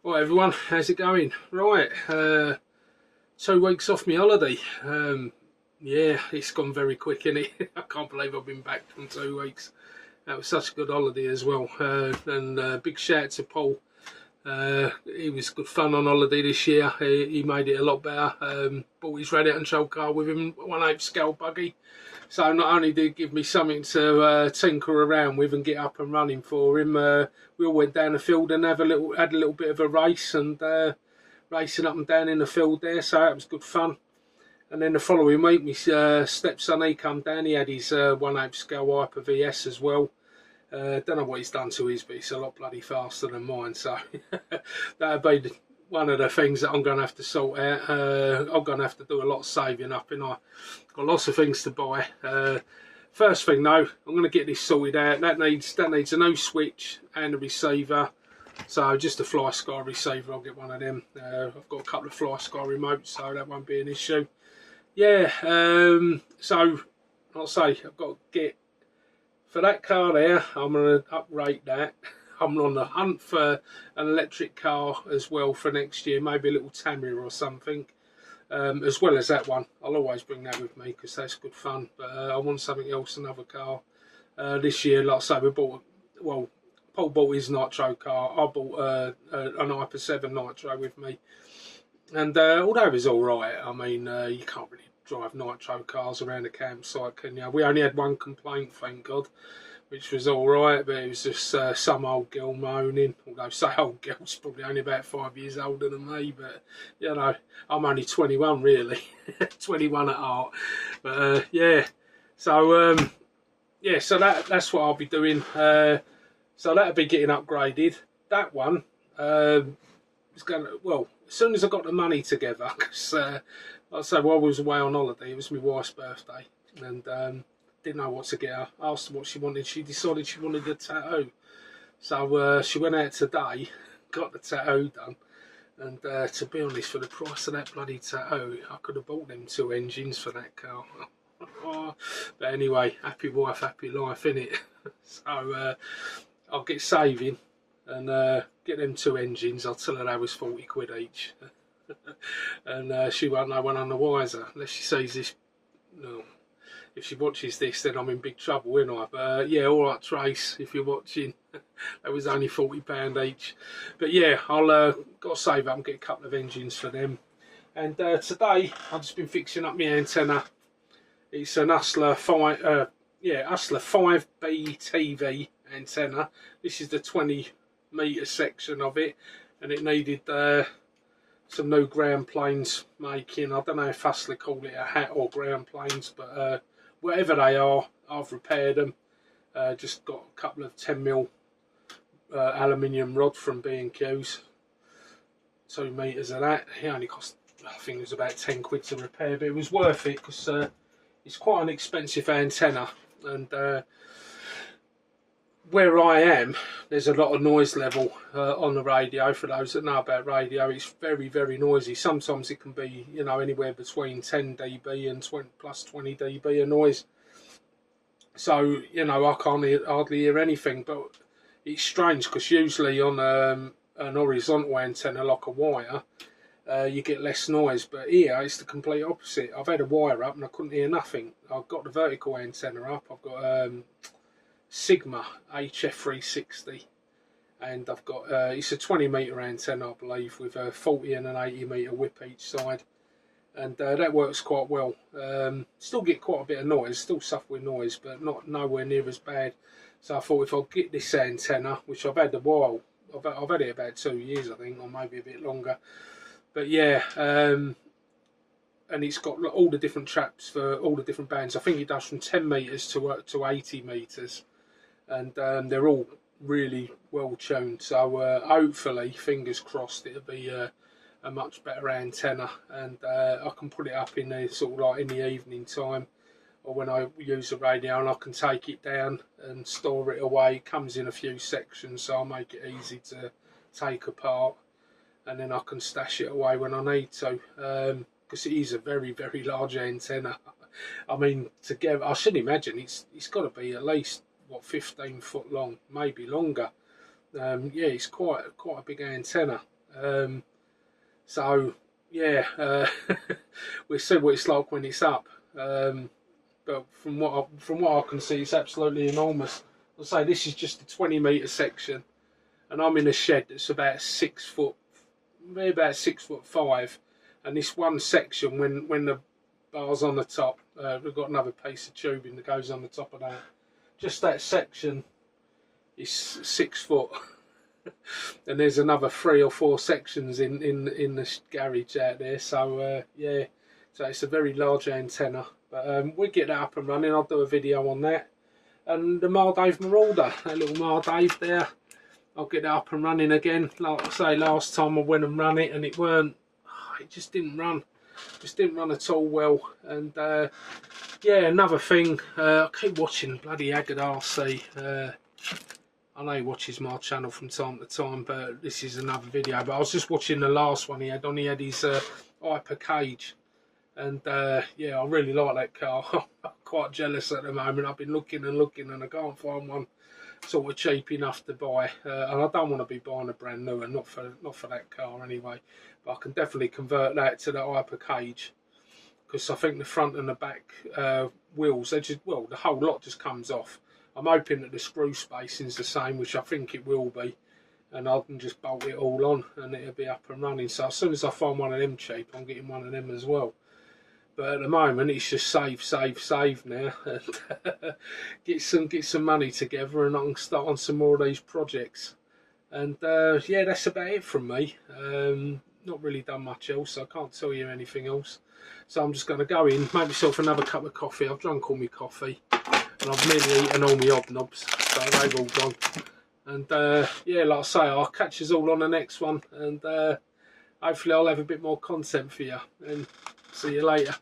Right everyone, how's it going? Right, 2 weeks off my holiday. Yeah, it's gone very quick, innit? I can't believe I've been back from 2 weeks. That was such a good holiday as well. And big shout out to Paul. He was good fun on holiday this year. He made it a lot better. Bought his radiator control car with him, 1/8 scale buggy. So not only did it give me something to tinker around with and get up and running for him, we all went down the field and had a little bit of a race and racing up and down in the field there. So that was good fun. And then the following week, my stepson, he come down. He had his 1/8 scale Hyper VS as well. Don't know what he's done to his, but it's a lot bloody faster than mine. So that'll be one of the things that I'm going to have to sort out. I'm going to have to do a lot of saving up, and I've got lots of things to buy. First thing though, I'm going to get this sorted out. That needs a new switch and a receiver. So just a FlySky receiver, I'll get one of them. I've got a couple of FlySky remotes, so that won't be an issue. Yeah, so I'll say I've got to get, for that car there, I'm going to upgrade that. I'm on the hunt for an electric car as well for next year, maybe a little Tamiya or something, as well as that one. I'll always bring that with me because that's good fun, but I want something else, another car. This year, like I say, Paul bought his nitro car, I bought an Hyper 7 nitro with me, and although it was alright, I mean, you can't really drive nitro cars around the campsite, can you? We only had one complaint, thank God, which was alright, but it was just some old girl moaning. Although, say old girl's probably only about 5 years older than me, but, you know, I'm only 21 really, 21 at heart. But, yeah, so, yeah, so that's what I'll be doing. So that'll be getting upgraded. That one is going to, well, as soon as I got the money together, because, like I say, while I was away on holiday, it was my wife's birthday, and didn't know what to get her. Asked her what she wanted. She decided she wanted a tattoo. So she went out today, got the tattoo done. And to be honest, for the price of that bloody tattoo, I could have bought them 2 engines for that car. But anyway, happy wife, happy life, innit? So I'll get saving and get them 2 engines. I'll tell her they was 40 quid each. And she won't know one on the wiser unless she sees this. No. If she watches this, then I'm in big trouble, ain't I? But yeah, all right, Trace, if you're watching, that was only £40 each. But yeah, I'll got to save up and get a couple of engines for them. And today, I've just been fixing up my antenna. It's an Hustler 5B TV antenna. This is the 20-metre section of it, and it needed some new ground planes making. I don't know if Hustler call it a hat or ground planes, but whatever they are, I've repaired them. Just got a couple of 10mm aluminium rod from B&Q's. 2 metres of that. It only cost, I think it was about 10 quid to repair, but it was worth it because it's quite an expensive antenna. And where I am, there's a lot of noise level on the radio. For those that know about radio, it's very, very noisy. Sometimes it can be, you know, anywhere between 10 dB and 20 dB of noise. So, you know, I can't hardly hear anything. But it's strange because usually on an horizontal antenna like a wire, you get less noise. But here it's the complete opposite. I've had a wire up and I couldn't hear nothing. I've got the vertical antenna up. I've got Sigma HF360, and I've got it's a 20-metre antenna, I believe, with a 40 and an 80-metre whip each side, and that works quite well. Still get quite a bit of noise, still suffer with noise, but nowhere near as bad. So I thought if I get this antenna, which I've had a while, I've had it about 2 years, I think, or maybe a bit longer. But yeah, and it's got all the different traps for all the different bands. I think it does from 10 metres to 80 metres. And they're all really well tuned, so hopefully, fingers crossed, it'll be a much better antenna, and I can put it up in the sort of like in the evening time, or when I use the radio, and I can take it down and store it away. It comes in a few sections, so I'll make it easy to take apart, and then I can stash it away when I need to, because it is a very, very large antenna. I mean, together, I should imagine it's got to be at least, what, 15 foot long, maybe longer. Yeah, it's quite a big antenna. So yeah, we'll see what it's like when it's up. But from what I can see, it's absolutely enormous. I'll say this is just a 20-metre section, and I'm in a shed that's about 6 foot, maybe about 6'5", and this one section, when the bar's on the top, we've got another piece of tubing that goes on the top of that. Just that section is 6 foot, and there's another 3 or 4 sections in the garage out there. So yeah, so it's a very large antenna. But we get that up and running. I'll do a video on that. And the Mardave Marauder, that little Mardave there, I'll get that up and running again. Like I say, last time I went and ran it, and it just didn't run. Just didn't run at all well. And yeah, another thing, I keep watching bloody Haggard RC. I know he watches my channel from time to time, but this is another video. But I was just watching the last one he had on. He had his Hyper Cage. And yeah, I really like that car. I'm quite jealous at the moment. I've been looking and looking, and I can't find one sort of cheap enough to buy. And I don't want to be buying a brand new, and not for that car anyway. But I can definitely convert that to the Hyper Cage, because I think the front and the back wheels, the whole lot just comes off. I'm hoping that the screw spacing's the same, which I think it will be, and I can just bolt it all on, and it'll be up and running. So as soon as I find one of them cheap, I'm getting one of them as well. But at the moment, it's just save now, and get some money together, and I can start on some more of these projects. And yeah, that's about it from me. Not really done much else. I can't tell you anything else. So I'm just going to go in, make myself another cup of coffee. I've drunk all my coffee, and I've nearly eaten all my hobnobs, so they've all gone. And yeah, like I say, I'll catch us all on the next one, and hopefully I'll have a bit more content for you. And see you later.